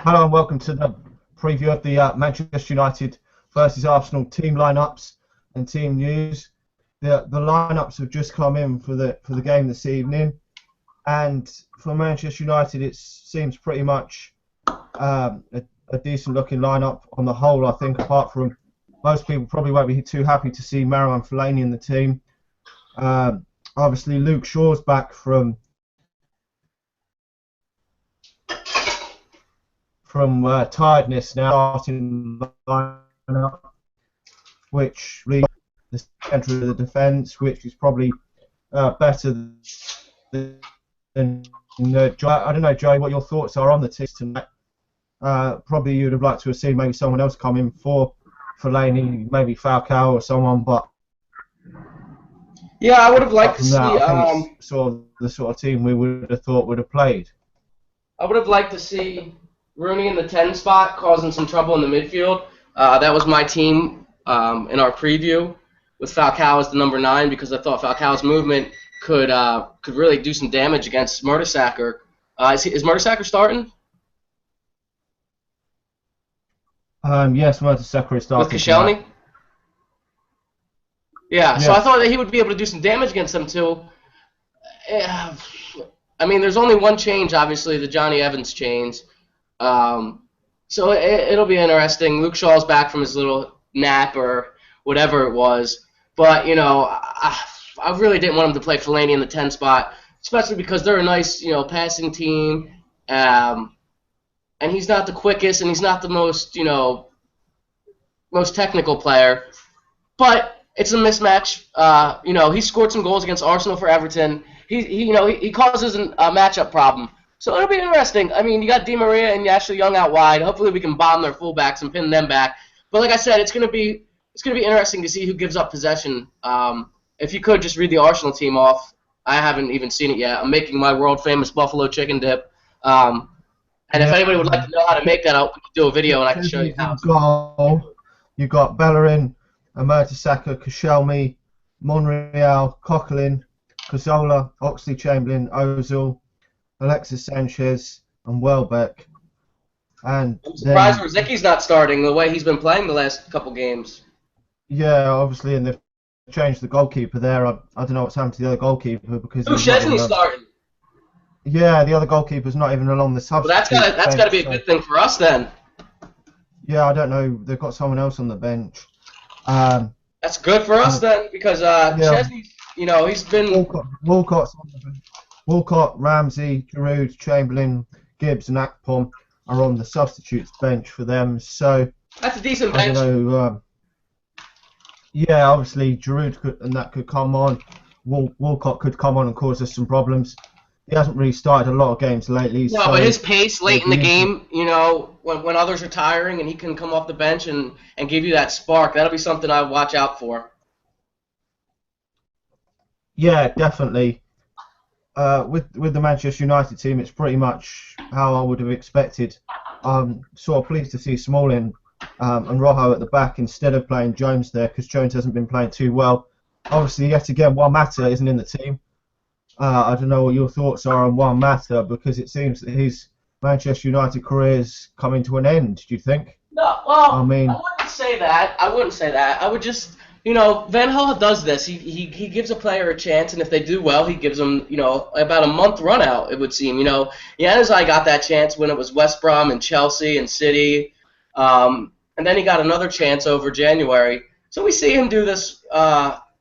Hello and welcome to the preview of the Manchester United versus Arsenal team lineups and team news. The lineups have just come in for the game this evening, and for Manchester United it seems pretty much a decent looking lineup on the whole. I think, apart from most people probably won't be too happy to see Marouane Fellaini in the team. Obviously Luke Shaw's back from tiredness now, starting lineup, which leaves the centre of the defence, which is probably better than Joe. I don't know, Joe, what your thoughts are on the team tonight. Probably you'd have liked to have seen maybe someone else come in for Fellaini, maybe Falcao or someone, but yeah, I would have liked to see. I think it's the sort of team we would have thought would have played. I would have liked to see Rooney in the 10 spot, causing some trouble in the midfield. That was my team in our preview, with Falcao as the number 9, because I thought Falcao's movement could really do some damage against Mertesacker. Is Mertesacker starting? Yes, Mertesacker is starting. With Koscielny? Yeah, so I thought that he would be able to do some damage against them too. I mean, there's only one change, obviously, the Johnny Evans change. So it'll be interesting. Luke Shaw's back from his little nap or whatever it was. But, you know, I really didn't want him to play Fellaini in the 10 spot, especially because they're a nice, passing team. And he's not the quickest, and he's not the most, most technical player. But it's a mismatch. He scored some goals against Arsenal for Everton. He causes a matchup problem. So it'll be interesting. I mean, you got Di Maria and Ashley Young out wide. Hopefully we can bomb their fullbacks and pin them back. But like I said, it's gonna be interesting to see who gives up possession. If you could just read the Arsenal team off. I haven't even seen it yet. I'm making my world famous buffalo chicken dip. And if anybody would like to know how to make that, we can do a video and I can show you how. You got Bellerin, Mertesacker, Koscielny, Monreal, Coquelin, Cazorla, Oxlade-Chamberlain, Ozil, Alexis Sanchez, and Welbeck. And I'm surprised Rosickie's not starting the way he's been playing the last couple games. Yeah, obviously, and they've changed the goalkeeper there. I don't know what's happened to the other goalkeeper because. Szczesny's starting. Yeah, the other goalkeeper's not even along the substitute. Well, that's got to be a good thing for us then. Yeah, I don't know. They've got someone else on the bench. That's good for us then, because Szczesny, he's been Walcott, Ramsey, Giroud, Chamberlain, Gibbs, and Akpom are on the substitutes bench for them. So that's a decent bench. I don't know. Yeah, obviously Giroud could come on. Walcott could come on and cause us some problems. He hasn't really started a lot of games lately. No, but his pace late in the game, when others are tiring and he can come off the bench and give you that spark, that'll be something I watch out for. Yeah, definitely. With the Manchester United team, it's pretty much how I would have expected. I'm sort of pleased to see Smalling and Rojo at the back instead of playing Jones there, because Jones hasn't been playing too well. Obviously, yet again, Juan Mata isn't in the team. I don't know what your thoughts are on Juan Mata, because it seems that his Manchester United career is coming to an end. Do you think? No, well, I wouldn't say that. I would just, Van Gaal does this. He gives a player a chance, and if they do well, he gives them, about a month run out, it would seem. Januzaj got that chance when it was West Brom and Chelsea and City, and then he got another chance over January. So we see him do this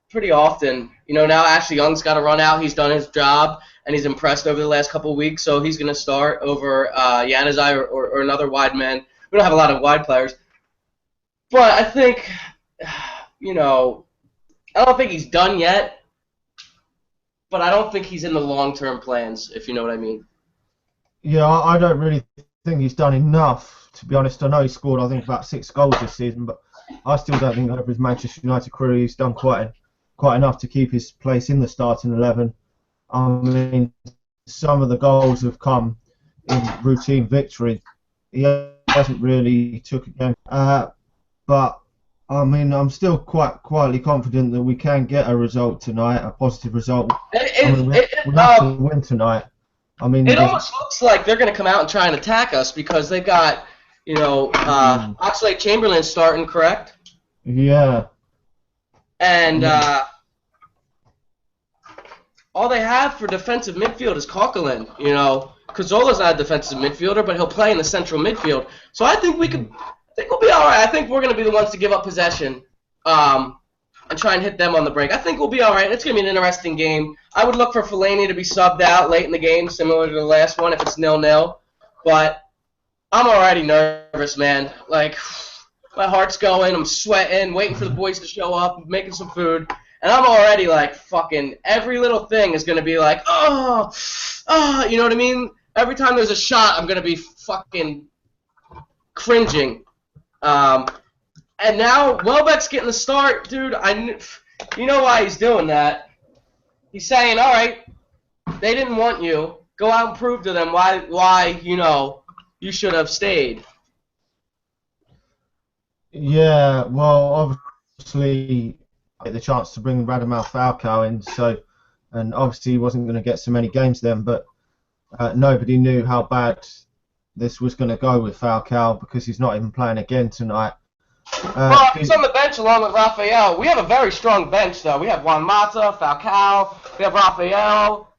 pretty often. Now Ashley Young's got to run out. He's done his job, and he's impressed over the last couple of weeks, so he's going to start over Januzaj or another wide man. We don't have a lot of wide players. But I think, I don't think he's done yet, but I don't think he's in the long-term plans, if you know what I mean. Yeah, I don't really think he's done enough, to be honest. I know he scored, I think, about 6 goals this season, but I still don't think over his Manchester United career he's done quite enough to keep his place in the starting 11. I mean, some of the goals have come in routine victory. He hasn't really took a game. But, I mean, I'm still quite quietly confident that we can get a result tonight, a positive result. We have to win tonight. I mean, It almost looks like they're going to come out and try and attack us because they've got, Oxlade-Chamberlain starting, correct? yeah. And all they have for defensive midfield is Coquelin. Cazzola's not a defensive midfielder, but he'll play in the central midfield. So I think we'll be all right. I think we're going to be the ones to give up possession and try and hit them on the break. I think we'll be all right. It's going to be an interesting game. I would look for Fellaini to be subbed out late in the game, similar to the last one, if it's 0-0. But I'm already nervous, man. Like, my heart's going. I'm sweating, waiting for the boys to show up, making some food. And I'm already like fucking every little thing is going to be like, you know what I mean? Every time there's a shot, I'm going to be fucking cringing. And now Welbeck's getting the start, dude. You know why he's doing that. He's saying, all right, they didn't want you. Go out and prove to them why you should have stayed. Yeah, well, obviously, I get the chance to bring Radamel Falcao in, and obviously he wasn't going to get so many games then, but nobody knew how bad this was going to go with Falcao because he's not even playing again tonight. Well, he's on the bench along with Rafael. We have a very strong bench, though. We have Juan Mata, Falcao, we have Rafael,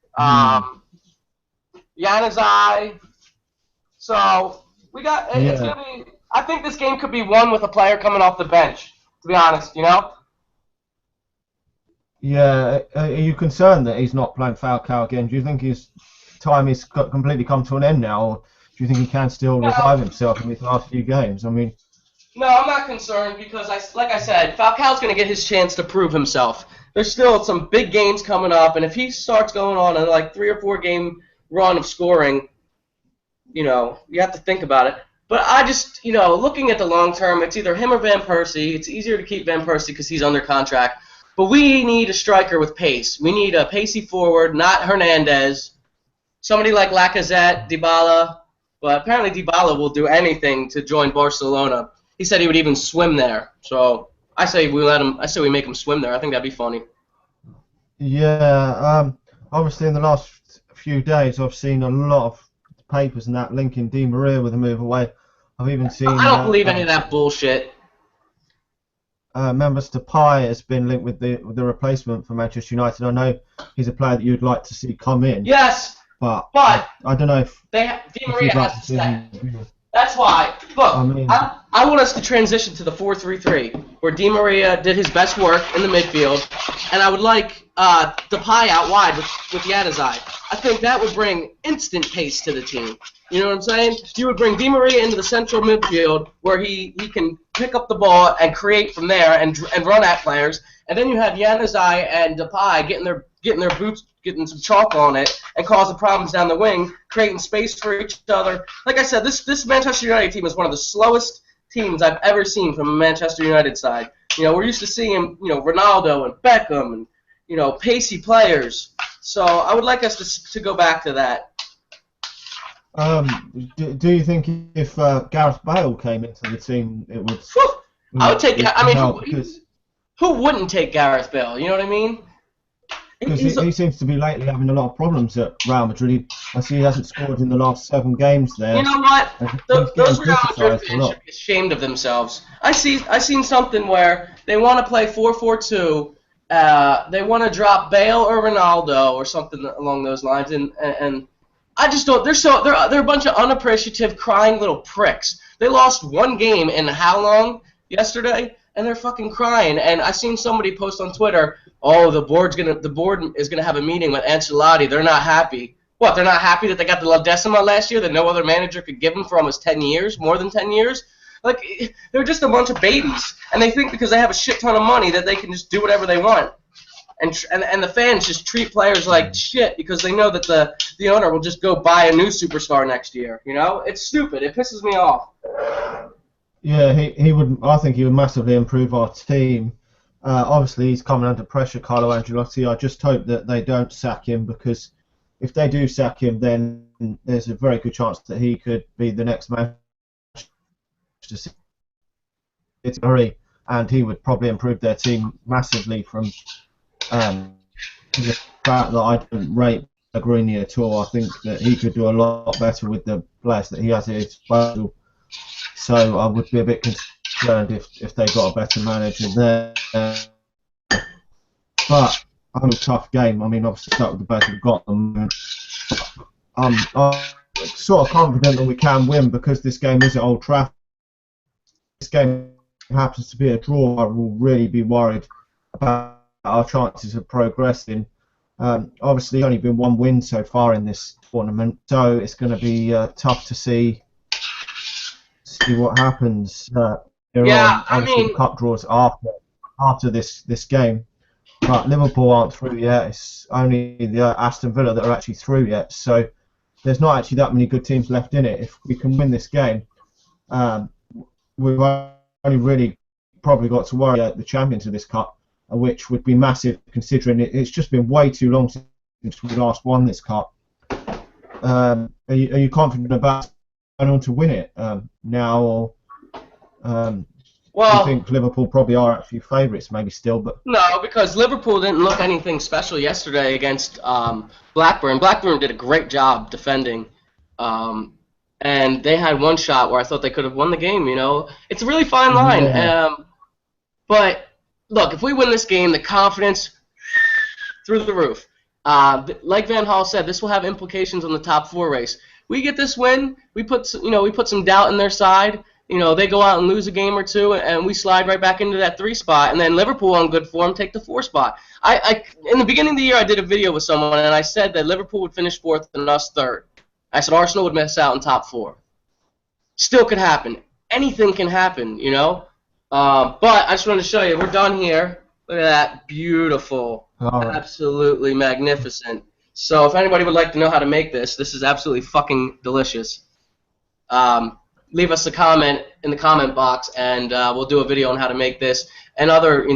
Januzaj. So we got. It's gonna be. I think this game could be won with a player coming off the bench. To be honest, Yeah, are you concerned that he's not playing Falcao again? Do you think his time has completely come to an end now, or do you think he can still revive himself in these last few games? I mean, no, I'm not concerned because, like I said, Falcao's going to get his chance to prove himself. There's still some big games coming up, and if he starts going on a like 3 or 4 game run of scoring, you have to think about it. But I just, looking at the long term, it's either him or Van Persie. It's easier to keep Van Persie because he's under contract. But we need a striker with pace. We need a pacey forward, not Hernandez. Somebody like Lacazette, Dybala. But apparently Dybala will do anything to join Barcelona. He said he would even swim there. So I say we make him swim there. I think that'd be funny. Yeah, obviously in the last few days I've seen a lot of papers and that linking Di Maria with a move away. I've even seen. I don't believe any of that bullshit. Members Depay has been linked with the replacement for Manchester United. I know he's a player that you'd like to see come in. Yes, but I don't know if Di Maria has to stay. That's why. Look, I want us to transition to the 4-3-3, where Di Maria did his best work in the midfield, and I would like Depay out wide with Januzaj. I think that would bring instant pace to the team. You know what I'm saying? You would bring Di Maria into the central midfield, where he can pick up the ball and create from there and run at players, and then you have Januzaj and Depay getting their boots, getting some chalk on it, and causing problems down the wing, creating space for each other. Like I said, this Manchester United team is one of the slowest teams I've ever seen from a Manchester United side. We're used to seeing, Ronaldo and Beckham and, pacey players. So I would like us to go back to that. Do you think if Gareth Bale came into the team, it would? I would take. Who wouldn't take Gareth Bale? You know what I mean? Because he seems to be lately having a lot of problems at Real Madrid. I see he hasn't scored in the last 7 games there. You know what? Those Real Madrid fans should be ashamed of themselves. I seen something where they want to play 4-4-2. They want to drop Bale or Ronaldo or something along those lines, and I just don't. They're a bunch of unappreciative, crying little pricks. They lost 1 game in how long yesterday, and they're fucking crying. And I seen somebody post on Twitter, "Oh, the board is gonna have a meeting with Ancelotti. They're not happy. What? They're not happy that they got the La Decima last year that no other manager could give them for almost 10 years, more than 10 years." Like, they're just a bunch of babies, and they think because they have a shit ton of money that they can just do whatever they want. And the fans just treat players like shit because they know that the owner will just go buy a new superstar next year. It's stupid. It pisses me off. Yeah, he would. I think he would massively improve our team. Obviously, he's coming under pressure, Carlo Ancelotti. I just hope that they don't sack him, because if they do sack him, then there's a very good chance that he could be the next Manchester City, and he would probably improve their team massively from the fact that I don't rate Pellegrini at all. I think that he could do a lot better with the players that he has at his disposal. So I would be a bit concerned if they got a better manager there. But a tough game. I mean, obviously start with the best we've got them. I'm sort of confident that we can win because this game is at Old Trafford. This game happens to be a draw. I will really be worried about our chances of progressing. Obviously, only been one win so far in this tournament, so it's going to be tough to see what happens. Obviously, the cup draws after this game. But Liverpool aren't through yet. It's only the Aston Villa that are actually through yet. So there's not actually that many good teams left in it. If we can win this game, we've only really probably got to worry about the champions of this cup, which would be massive considering it's just been way too long since we last won this cup. Are you confident about going on to win it now, or do you think Liverpool probably are actually favourites, maybe still? But no, because Liverpool didn't look anything special yesterday against Blackburn. Blackburn did a great job defending, and they had one shot where I thought they could have won the game. You know, it's a really fine line. Yeah. But look, if we win this game, the confidence through the roof. Like Van Gaal said, this will have implications on the top 4 race. We get this win, we put some doubt in their side. You know, they go out and lose a game or two, and we slide right back into that 3 spot. And then Liverpool, on good form, take the 4 spot. In the beginning of the year, I did a video with someone, and I said that Liverpool would finish 4th and us 3rd. I said Arsenal would miss out in top 4. Still could happen. Anything can happen, you know. But I just wanted to show you, we're done here. Look at that, beautiful, absolutely magnificent. So if anybody would like to know how to make this is absolutely fucking delicious. Leave us a comment in the comment box, and we'll do a video on how to make this and other,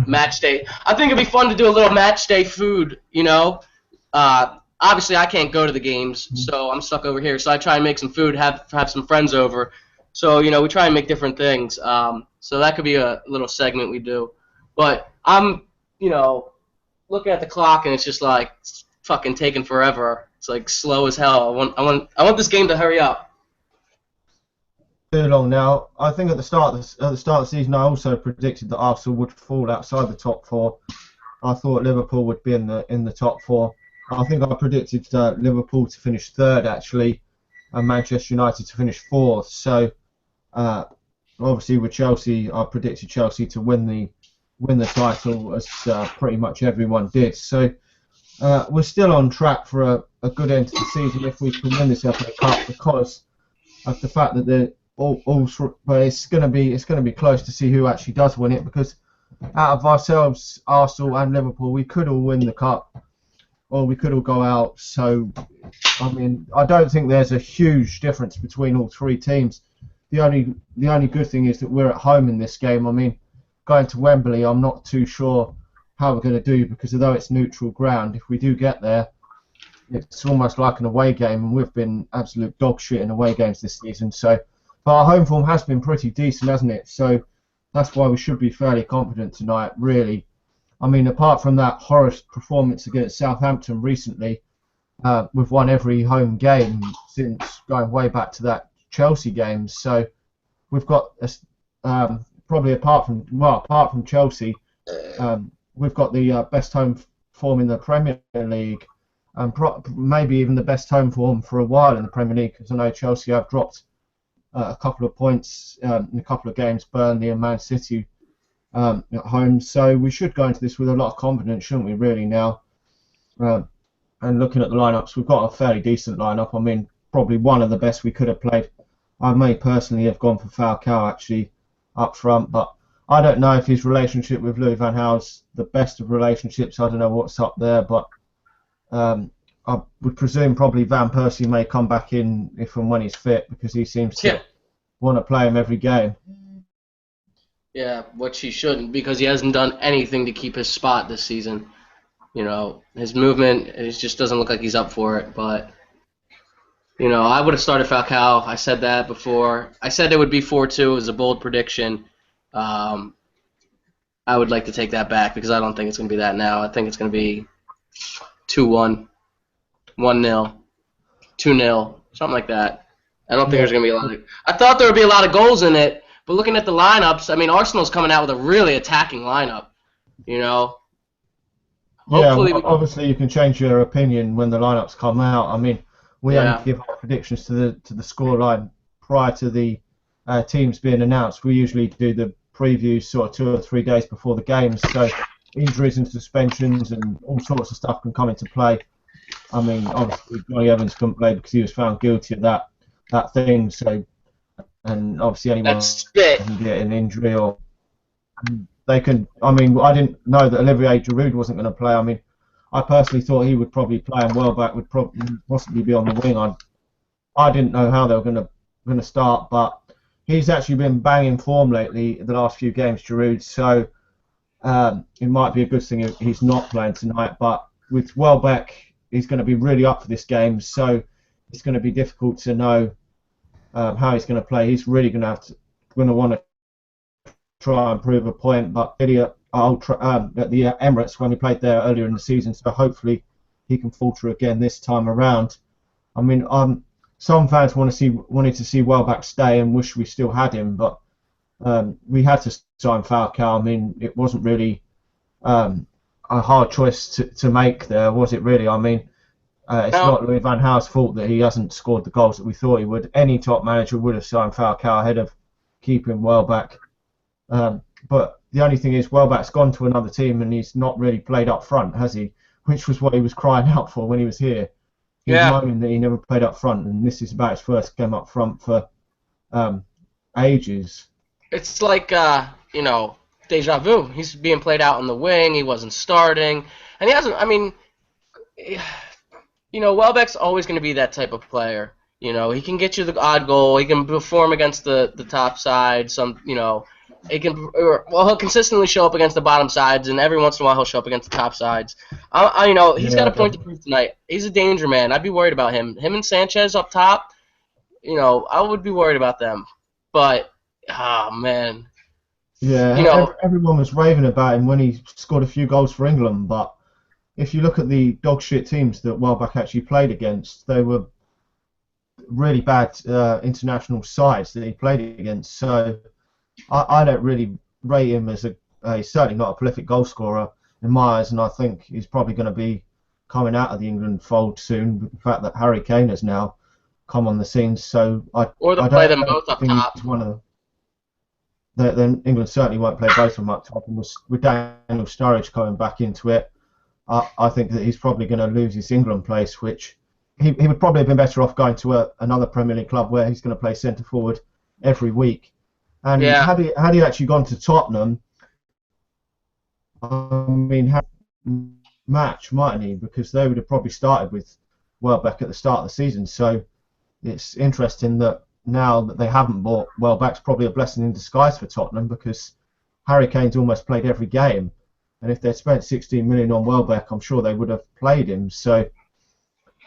match day. I think it'd be fun to do a little match day food, you know. Obviously, I can't go to the games, so I'm stuck over here. So I try and make some food, have some friends over. So, we try and make different things. So that could be a little segment we do. But I'm, looking at the clock, and it's just like it's fucking taking forever. It's like slow as hell. I want this game to hurry up. Too long now. I think at the start of the season, I also predicted that Arsenal would fall outside the top 4. I thought Liverpool would be in the top 4. I think I predicted Liverpool to finish 3rd actually, and Manchester United to finish 4th. So obviously with Chelsea, I predicted Chelsea to win the title, as pretty much everyone did. So we're still on track for a good end to the season if we can win this FA Cup, because of the fact that but it's going to be close to see who actually does win it, because out of ourselves, Arsenal and Liverpool, we could all win the cup, or we could all go out. So I mean, I don't think there's a huge difference between all 3 teams. The only good thing is that we're at home in this game. I mean, going to Wembley, I'm not too sure how we're going to do, because although it's neutral ground, if we do get there, it's almost like an away game, and we've been absolute dog shit in away games this season. So. But our home form has been pretty decent, hasn't it? So that's why we should be fairly confident tonight, really. I mean, apart from that horror performance against Southampton recently, we've won every home game since going way back to that Chelsea game. So we've got, probably apart from Chelsea, we've got the best home form in the Premier League, and maybe even the best home form for a while in the Premier League, because I know Chelsea have dropped a couple of points in a couple of games, Burnley and Man City at home. So we should go into this with a lot of confidence, shouldn't we, really, now? And looking at the lineups, we've got a fairly decent lineup. I mean, probably one of the best we could have played. I may personally have gone for Falcao, actually, up front, but I don't know if his relationship with Louis van Gaal's the best of relationships. I don't know what's up there, but I would presume probably Van Persie may come back in if and when he's fit, because he seems to want to play him every game. Yeah, which he shouldn't, because he hasn't done anything to keep his spot this season. His movement, it just doesn't look like he's up for it. But, I would have started Falcao. I said that before. I said it would be 4-2. It was a bold prediction. I would like to take that back, because I don't think it's going to be that now. I think it's going to be 2-1. 1-0, 2-0, something like that. I don't think Yeah. there's going to be a lot of... I thought there would be a lot of goals in it, but looking at the lineups, I mean, Arsenal's coming out with a really attacking lineup, you know? Yeah, Hopefully well, we... obviously you can change your opinion when the lineups come out. I mean, we only Yeah. give our predictions to the scoreline prior to the teams being announced. We usually do the previews sort of 2 or 3 days before the games, so injuries and suspensions and all sorts of stuff can come into play. I mean, obviously Johnny Evans couldn't play because he was found guilty of that thing. So, and obviously anyone That's spit. can get an injury or they can. I mean, I didn't know that Olivier Giroud wasn't going to play. I mean, I personally thought he would probably play, and Welbeck would possibly be on the wing. I didn't know how they were going to start, but he's actually been banging form lately the last few games, Giroud. So it might be a good thing if he's not playing tonight. But with Welbeck, he's going to be really up for this game, so it's going to be difficult to know how he's going to play. He's really going to want to try and prove a point, but really at the Emirates when he played there earlier in the season, so hopefully he can falter again this time around. I mean, some fans wanted to see Welbeck stay and wish we still had him, but we had to sign Falcao. I mean, it wasn't really a hard choice to make there, was it really? I mean, it's not Louis van Gaal's fault that he hasn't scored the goals that we thought he would. Any top manager would have signed Falcao ahead of keeping Welbeck. But the only thing is, Welbeck's gone to another team and he's not really played up front, has he? Which was what he was crying out for when he was here. He was moaning that he never played up front, and this is about his first game up front for ages. It's like, deja vu. He's being played out on the wing. He wasn't starting. And he hasn't, I mean, Welbeck's always going to be that type of player. He can get you the odd goal. He can perform against the top side. He'll consistently show up against the bottom sides, and every once in a while he'll show up against the top sides. He's got a point to prove tonight. He's a danger man. I'd be worried about him. Him and Sanchez up top, I would be worried about them. But, man. Yeah, everyone was raving about him when he scored a few goals for England, but if you look at the dog shit teams that Welbeck actually played against, they were really bad international sides that he played against. So I don't really rate him as he's certainly not a prolific goal scorer in my eyes, and I think he's probably going to be coming out of the England fold soon with the fact that Harry Kane has now come on the scene. So or they'll play them both up top. Then England certainly won't play both of them up top, and with Daniel Sturridge coming back into it, I think that he's probably going to lose his England place, which he would probably have been better off going to another Premier League club where he's going to play centre forward every week. And had he actually gone to Tottenham, I mean, match, mightn't he? Because they would have probably started with Welbeck at the start of the season. So it's interesting that now that they haven't bought Welbeck's probably a blessing in disguise for Tottenham, because Harry Kane's almost played every game. And if they'd spent 16 million on Welbeck, I'm sure they would have played him. So,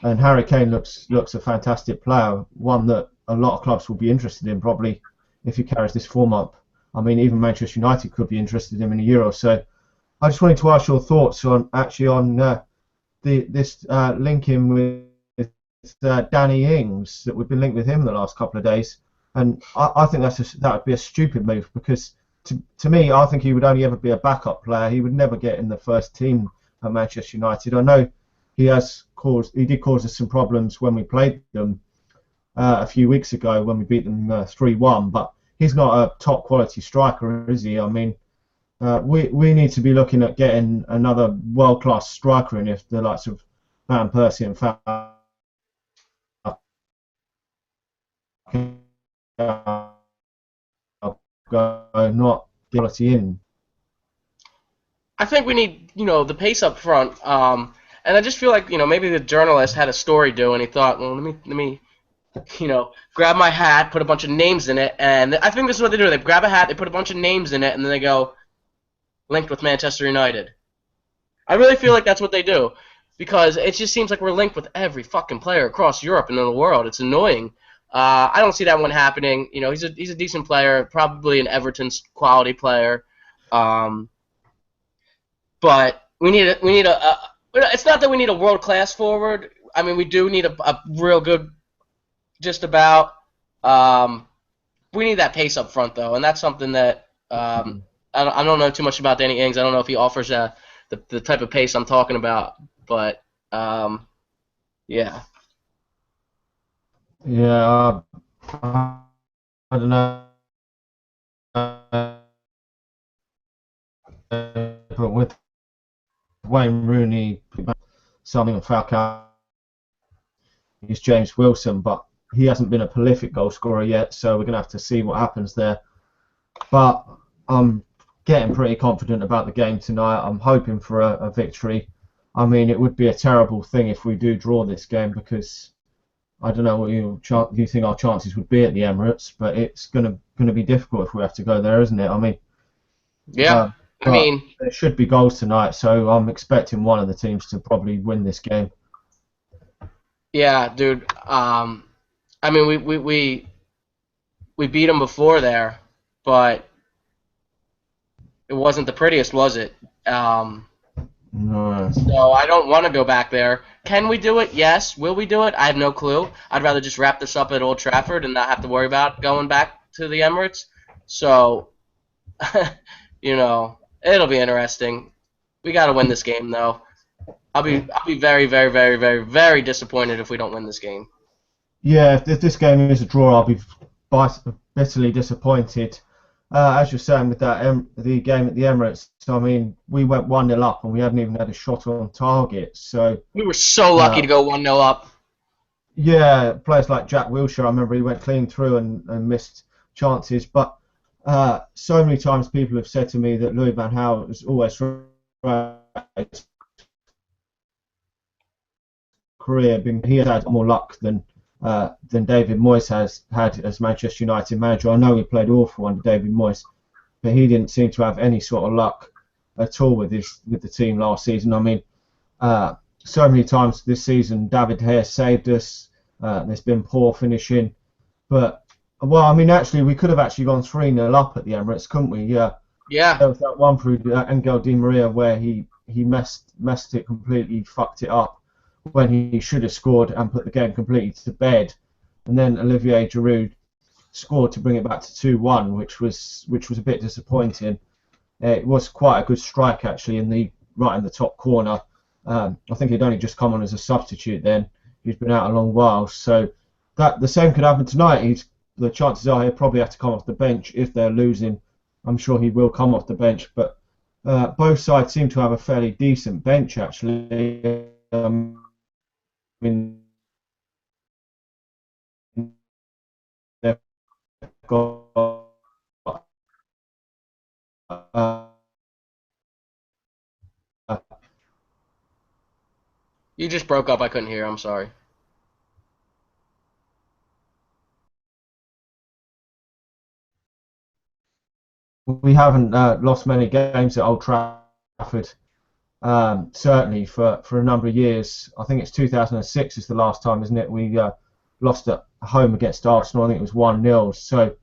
and Harry Kane looks a fantastic player, one that a lot of clubs will be interested in probably if he carries this form up. I mean, even Manchester United could be interested in him in a year or so. I just wanted to ask your thoughts on this linking with Danny Ings, that we've been linked with him the last couple of days, and I think that would be a stupid move, because to me, I think he would only ever be a backup player. He would never get in the first team at Manchester United. I know he did cause us some problems when we played them a few weeks ago when we beat them 3-1, but he's not a top quality striker, is he? I mean, we need to be looking at getting another world class striker in, if the likes of Van Persie and Falcao not quality in. I think we need, the pace up front. And I just feel like, maybe the journalist had a story due and he thought, well, let me grab my hat, put a bunch of names in it, and I think this is what they do. They grab a hat, they put a bunch of names in it, and then they go, linked with Manchester United. I really feel like that's what they do, because it just seems like we're linked with every fucking player across Europe and in the world. It's annoying. I don't see that one happening. He's a decent player, probably an Everton quality player. But we need a. It's not that we need a world class forward. I mean, we do need a real good, just about. Um, we need that pace up front though, and that's something that I don't know too much about Danny Ings. I don't know if he offers the type of pace I'm talking about, but yeah. Yeah, I don't know. But with Wayne Rooney, something of Falcao is James Wilson, but he hasn't been a prolific goal scorer yet, so we're going to have to see what happens there. But I'm getting pretty confident about the game tonight. I'm hoping for a victory. I mean, it would be a terrible thing if we do draw this game, because I don't know what you think our chances would be at the Emirates, but it's going to be difficult if we have to go there, isn't it? I mean, Yeah, I but mean, there should be goals tonight, so I'm expecting one of the teams to probably win this game. yeah, dude. I mean, we beat them before there, but it wasn't the prettiest, was it? No. So I don't want to go back there. Can we do it? Yes. Will we do it? I have no clue. I'd rather just wrap this up at Old Trafford and not have to worry about going back to the Emirates. So, it'll be interesting. We got to win this game, though. I'll be very, very, very, very, very disappointed if we don't win this game. Yeah, if this game is a draw, I'll be bitterly disappointed. As you're saying with the game at the Emirates, I mean, we went 1-0 up and we hadn't even had a shot on target. So We were so lucky to go 1-0 up. yeah, players like Jack Wilshere, I remember he went clean through and missed chances. But so many times people have said to me that Louis van Gaal has always his career he has had more luck than David Moyes has had as Manchester United manager. I know he played awful under David Moyes, but he didn't seem to have any sort of luck at all with the team last season. I mean, so many times this season, David Gea saved us. There's been poor finishing, but well, I mean, actually, we could have actually gone 3-0 up at the Emirates, couldn't we? Yeah. Yeah. There was that one through Angel Di Maria where he messed it completely, fucked it up when he should have scored and put the game completely to bed. And then Olivier Giroud scored to bring it back to 2-1, which was a bit disappointing. It was quite a good strike actually right in the top corner. I think he'd only just come on as a substitute then. He's been out a long while, so that the same could happen tonight. The chances are he'll probably have to come off the bench if they're losing. I'm sure he will come off the bench, but both sides seem to have a fairly decent bench actually. I mean, they've got You just broke up. I couldn't hear. I'm sorry. we haven't lost many games at Old Trafford. Certainly for a number of years. I think it's 2006 is the last time, isn't it? We lost at home against Arsenal. I think it was 1-0. So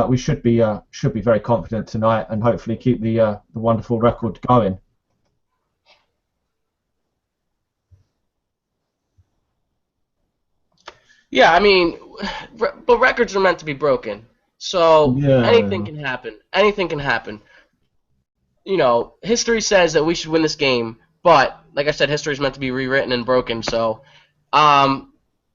we should be very confident tonight and hopefully keep the wonderful record going. Yeah, I mean, but records are meant to be broken. So anything Yeah. can happen. Anything can happen. History says that we should win this game, but like I said, history is meant to be rewritten and broken. So, I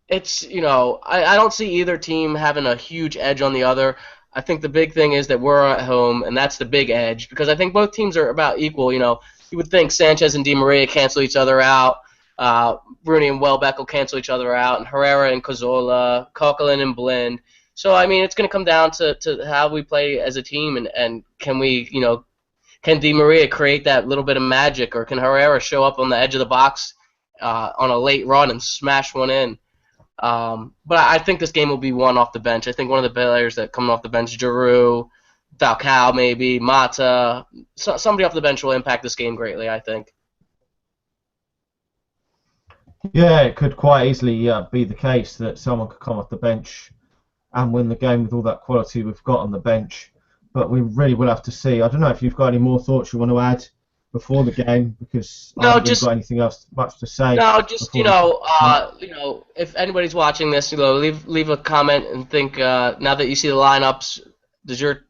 don't see either team having a huge edge on the other. I think the big thing is that we're at home, and that's the big edge because I think both teams are about equal. You would think Sanchez and Di Maria cancel each other out. Rooney and Welbeck will cancel each other out, and Herrera and Cazorla, Coquelin and Blind. So, I mean, it's going to come down to how we play as a team, and can we, can Di Maria create that little bit of magic, or can Herrera show up on the edge of the box on a late run and smash one in? But I think this game will be won off the bench. I think one of the players that come off the bench, Giroud, Falcao maybe, Mata, somebody off the bench will impact this game greatly, I think. Yeah, it could quite easily be the case that someone could come off the bench and win the game with all that quality we've got on the bench. But we really will have to see. I don't know if you've got any more thoughts you want to add before the game, because I No, haven't really just got anything else much to say. no, just before the- if anybody's watching this, leave a comment and think. Now that you see the lineups, does your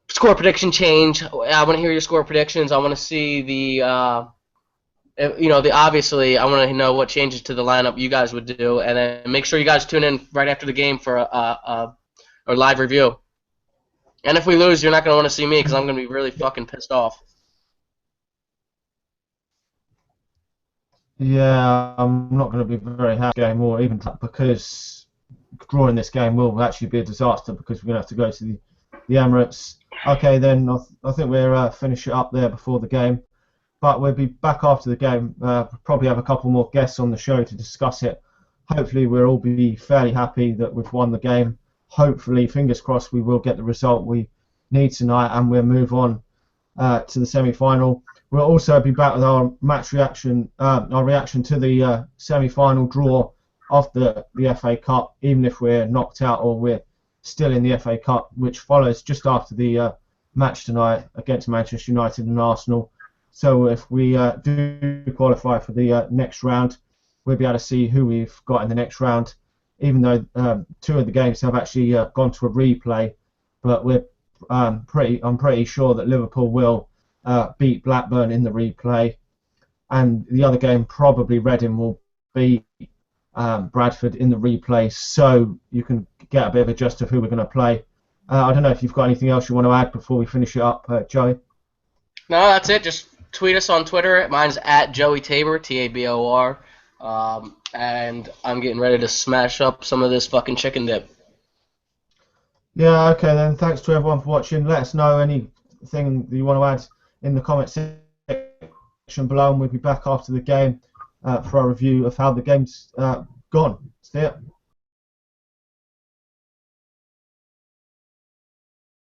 score prediction change? I want to hear your score predictions. I want to see obviously I want to know what changes to the lineup you guys would do, and then make sure you guys tune in right after the game for a live review. And if we lose, you're not going to want to see me because I'm going to be really fucking pissed off. Yeah, I'm not going to be very happy game, or even because drawing this game will actually be a disaster, because we're going to have to go to the Emirates. Okay, then I think we'll finish it up there before the game, but we'll be back after the game. Probably have a couple more guests on the show to discuss it. Hopefully we'll all be fairly happy that we've won the game. Hopefully, fingers crossed, we will get the result we need tonight, and we'll move on to the semi-final. We'll also be back with our match reaction, our reaction to the semi-final draw of the FA Cup, even if we're knocked out or we're still in the FA Cup, which follows just after the match tonight against Manchester United and Arsenal. So if we do qualify for the next round, we'll be able to see who we've got in the next round, even though 2 of the games have actually gone to a replay. But I'm pretty sure that Liverpool will beat Blackburn in the replay, and the other game, probably Reading, will beat Bradford in the replay, so you can get a bit of a gist of who we're going to play. I don't know if you've got anything else you want to add before we finish it up, Joey? No, that's it. Just tweet us on Twitter. Mine's at Joey Tabor, Tabor. And I'm getting ready to smash up some of this fucking chicken dip. Yeah, okay then. Thanks to everyone for watching. Let us know anything that you want to add in the comment section below, and we'll be back after the game for a review of how the game's gone. See ya.